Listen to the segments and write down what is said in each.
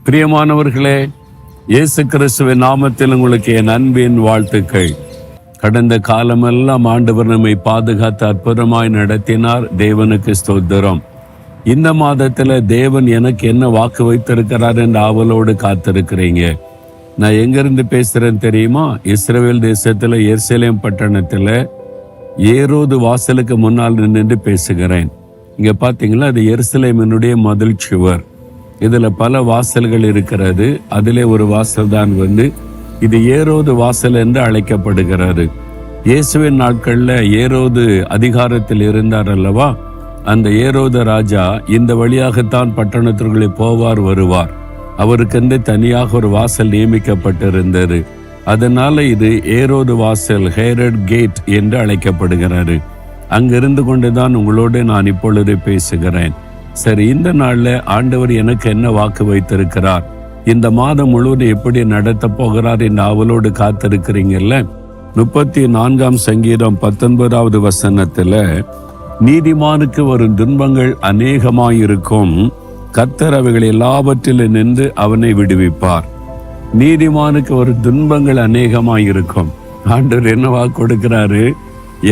பிரியமானவர்களே, இயேசு கிறிஸ்துவின் நாமத்தில் உங்களுக்கு என் அன்பின் வாழ்த்துக்கள். கடந்த காலமெல்லாம் ஆண்டவர் நம்மை பாதுகாத்து அற்புதமாய் நடத்தினார். தேவனுக்கு ஸ்தோத்திரம். இந்த மாதத்துல தேவன் எனக்கு என்ன வாக்கு வைத்திருக்கிறார் என்று ஆவலோடு காத்திருக்கிறீங்க. நான் எங்கிருந்து பேசுறேன்னு தெரியுமா? இஸ்ரவேல் தேசத்துல எருசலேம் பட்டணத்துல ஏரோது வாசலுக்கு முன்னால் நின்று பேசுகிறேன். இங்க பாத்தீங்களா, அது எருசலேமினுடைய மதில் சுவர். இதுல பல வாசல்கள் இருக்கிறது. அதிலே ஒரு வாசல் தான் இது ஏரோது வாசல் என்று அழைக்கப்படுகிறது. இயேசுவின் நாட்கள்ல ஏரோது அதிகாரத்தில் இருந்தார் அல்லவா? அந்த ஏரோது ராஜா இந்த வழியாகத்தான் பட்டணத்திற்குள்ளே போவார் வருவார். அவருக்கென்று தனியாக ஒரு வாசல் நியமிக்கப்பட்டிருந்தது. அதனால இது ஏரோது வாசல், ஹேரட் கேட் என்று அழைக்கப்படுகிறது. அங்கிருந்து கொண்டுதான் உங்களோடு நான் இப்பொழுது பேசுகிறேன். சரி, இந்த நாள்ல ஆண்டவர் எனக்கு என்ன வாக்கு வைத்திருக்கிறார், இந்த மாதம் முழுவதும் எப்படி நடத்த போகிறார் என்று அவளோடு காத்திருக்கிறீங்கல்ல. 34ஆம் சங்கீதம் 19வது வசனத்துல, நீதிமானுக்கு வரும் துன்பங்கள் அநேகமாயிருக்கும், கர்த்தர் அவைகள் எல்லாவற்றிலும் நின்று அவனை விடுவிப்பார். நீதிமானுக்கு ஒரு துன்பங்கள் அநேகமாயிருக்கும். ஆண்டவர் என்ன வாக்கு கொடுக்கிறாரு?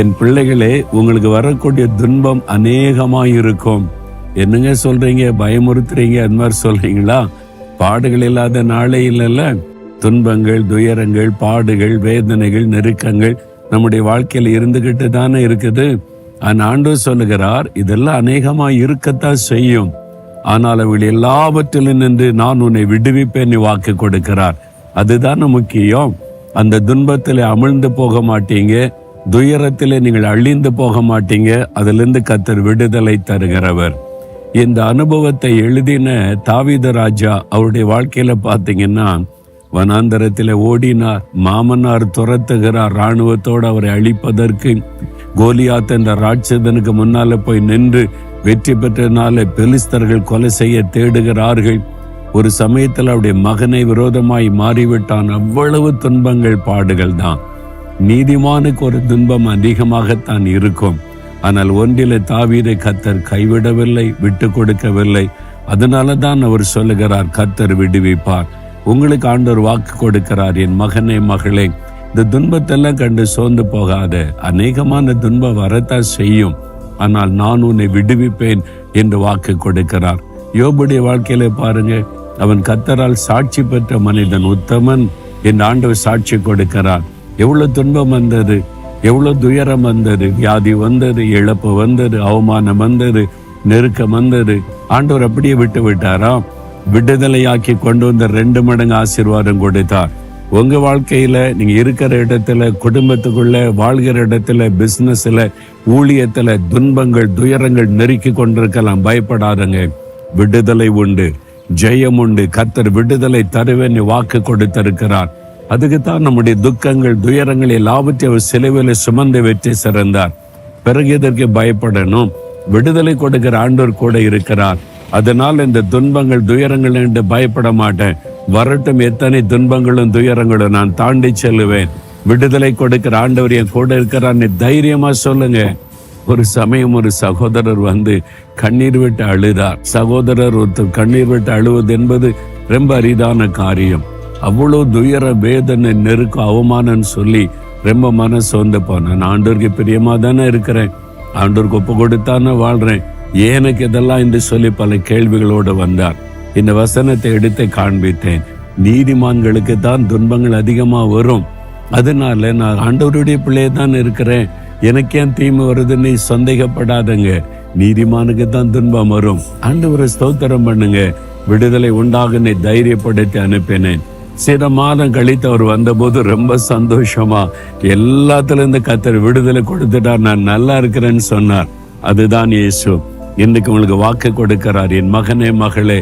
என் பிள்ளைகளே, உங்களுக்கு வரக்கூடிய துன்பம் அநேகமாயிருக்கும். என்னங்க சொல்றீங்க, பயமுறுத்துறீங்க, அந்த மாதிரி சொல்றீங்களா? பாடுகள் இல்லாத நாளே இல்லைல்ல. துன்பங்கள், துயரங்கள், பாடுகள், வேதனைகள், நெருக்கங்கள் நம்முடைய வாழ்க்கையில இருந்துகிட்டு தானே இருக்குது. ஆண்டவர் சொல்லுகிறார், இதெல்லாம் அநேகமா இருக்கத்தான் செய்யும், ஆனால் அவள் எல்லாவற்றிலும் நின்று நான் உன்னை விடுவிப்பேன் வாக்கு கொடுக்கிறார். அதுதானே முக்கியம். அந்த துன்பத்திலே அமிழ்ந்து போக மாட்டீங்க, துயரத்திலே நீங்கள் அழிந்து போக மாட்டீங்க. அதிலிருந்து கர்த்தர் விடுதலை தருகிறவர். இந்த அனுபவத்தை எழுதின தாவீது ராஜா அவருடைய வாழ்க்கையில பாத்தீங்கன்னா, வனாந்தரத்தில ஓடினார். மாமனார் துரத்துகிறார் இராணுவத்தோடு அவரை அழிப்பதற்கு. கோலியாத் என்ற ராட்சதனுக்கு முன்னால போய் நின்று வெற்றி பெற்றனால பெலிஸ்தர்கள் கொலை செய்ய தேடுகிறார்கள். ஒரு சமயத்தில் அவருடைய மகனை விரோதமாய் மாறிவிட்டான். அவ்வளவு துன்பங்கள், பாடுகள் தான். நீதிமானுக்கு ஒரு துன்பம் அதிகமாகத்தான் இருக்கும். ஆனால் ஒன்றில தாவீதை கர்த்தர் கைவிடவில்லை, விட்டு கொடுக்கவில்லை. அதனால தான் அவர் சொல்லுகிறார், கர்த்தர் விடுவிப்பார். உங்களுக்கு ஆண்டவர் வாக்கு கொடுக்கிறார், என் மகனே மகளே, இந்த துன்பத்தெல்லாம் கண்டு சோர்ந்து போகாத. அநேகமான துன்பம் வரத்தான் செய்யும், ஆனால் நான் உன்னை விடுவிப்பேன் என்று வாக்கு கொடுக்கிறார். யோபுடைய வாழ்க்கையில பாருங்க, அவன் கர்த்தரால் சாட்சி பெற்ற மனிதன், உத்தமன் என்று ஆண்டவர் சாட்சி கொடுக்கிறார். எவ்வளவு துன்பம் வந்தது, எவ்வளவு துயரம் வந்தது, வியாதி வந்தது, இழப்பு வந்தது, அவமானம் வந்தது, நெருக்கம் வந்தது. ஆண்டவர் அப்படியே விட்டு விட்டாரா? விடுதலையாக்கி கொண்டு வந்த 2 மடங்கு ஆசீர்வாதம் கொடுத்தார். உங்க வாழ்க்கையில நீங்க இருக்கிற இடத்துல, குடும்பத்துக்குள்ள, வாழ்கிற இடத்துல, பிசினஸ்ல, ஊழியத்துல துன்பங்கள், துயரங்கள் நெருக்கி கொண்டிருக்கலாம். பயப்படாதங்க, விடுதலை உண்டு, ஜெயம் உண்டு. கர்த்தர் விடுதலை தருவேன் வாக்கு கொடுத்திருக்கிறார். அதுக்குத்தான் நம்முடைய துக்கங்கள், துயரங்கள் எல்லாவற்றையும் அவர் சிலுவையில சுமந்து வெற்றி சிறந்தார். பிறகு இதற்கு பயப்படணும்? விடுதலை கொடுக்கிற ஆண்டவர் கூட இருக்கிறார். அதனால் இந்த துன்பங்கள், துயரங்கள் என்று பயப்பட மாட்டேன். வரட்டும், எத்தனை துன்பங்களும் துயரங்களும் நான் தாண்டி செல்லுவேன். விடுதலை கொடுக்கிற ஆண்டவர் என் கூட இருக்கிறான்னு தைரியமா சொல்லுங்க. ஒரு சமயம் ஒரு சகோதரர் கண்ணீர் விட்டு அழுதார். சகோதரர் ஒருத்தர் கண்ணீர் விட்டு அழுவது என்பது ரொம்ப அரிதான காரியம். அவ்வளவு துயர, வேதனை, நெருக்க, அவமானம் சொல்லி ரொம்ப மனசு வந்து போனேன். ஆண்டவருக்கு பிரியமா தானே இருக்கிறேன், ஆண்டவருக்கு ஒப்பு கொடுத்தானே வாழ்றேன், எனக்கு இதெல்லாம் என்று சொல்லி பல கேள்விகளோடு வந்தார். இந்த வசனத்தை எடுத்து காண்பித்தேன். நீதிமான்களுக்கு தான் துன்பங்கள் அதிகமா வரும். அதனால நான் ஆண்டவருடைய பிள்ளையே தான் இருக்கிறேன், எனக்கு ஏன் தீமை வருதுன்னு சந்தேகப்படாதங்க. நீதிமானுக்கு தான் துன்பம் வரும். ஆண்டவரை ஸ்தோத்திரம் பண்ணுங்க. விடுதலை உண்டாகுன்னு தைரியப்படுத்தி அனுப்பினேன். சில மாதம் கழித்து அவர் வந்தபோது ரொம்ப சந்தோஷமா எல்லாத்துல இருந்து கர்த்தர் விடுதலை கொடுத்துட்டார், நான் நல்லா இருக்கிறேன்னு சொன்னார். அதுதான் இயேசு. இன்னைக்கு உங்களுக்கு வாக்கு கொடுக்கிறார், என் மகனே மகளே,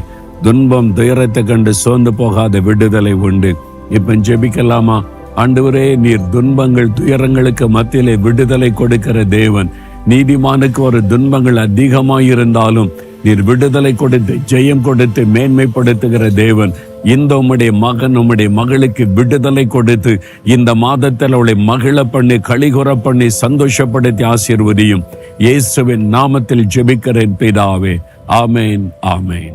துன்பம், துயரத்தை கண்டு சோர்ந்து போகாத விடுதலை உண்டு. இப்ப ஜெபிக்கலாமா? ஆண்டவரே, நீர் துன்பங்கள், துயரங்களுக்கு மத்தியிலே விடுதலை கொடுக்கிற தேவன். நீதிமானுக்கு ஒரு துன்பங்கள் அதிகமாயிருந்தாலும் நீர் விடுதலை கொடுத்து, ஜெயம் கொடுத்து, மேன்மைப்படுத்துகிற தேவன். இந்த உம்முடைய மகன், உம்முடைய மகளுக்கு விடுதலை கொடுத்து இந்த மாதத்தில் அவளை மகிழ பண்ணி, களிகுற பண்ணி, சந்தோஷப்படுத்தி ஆசீர்வதியும். இயேசுவின் நாமத்தில் ஜெபிக்கிறேன் பிதாவே. ஆமேன், ஆமேன்.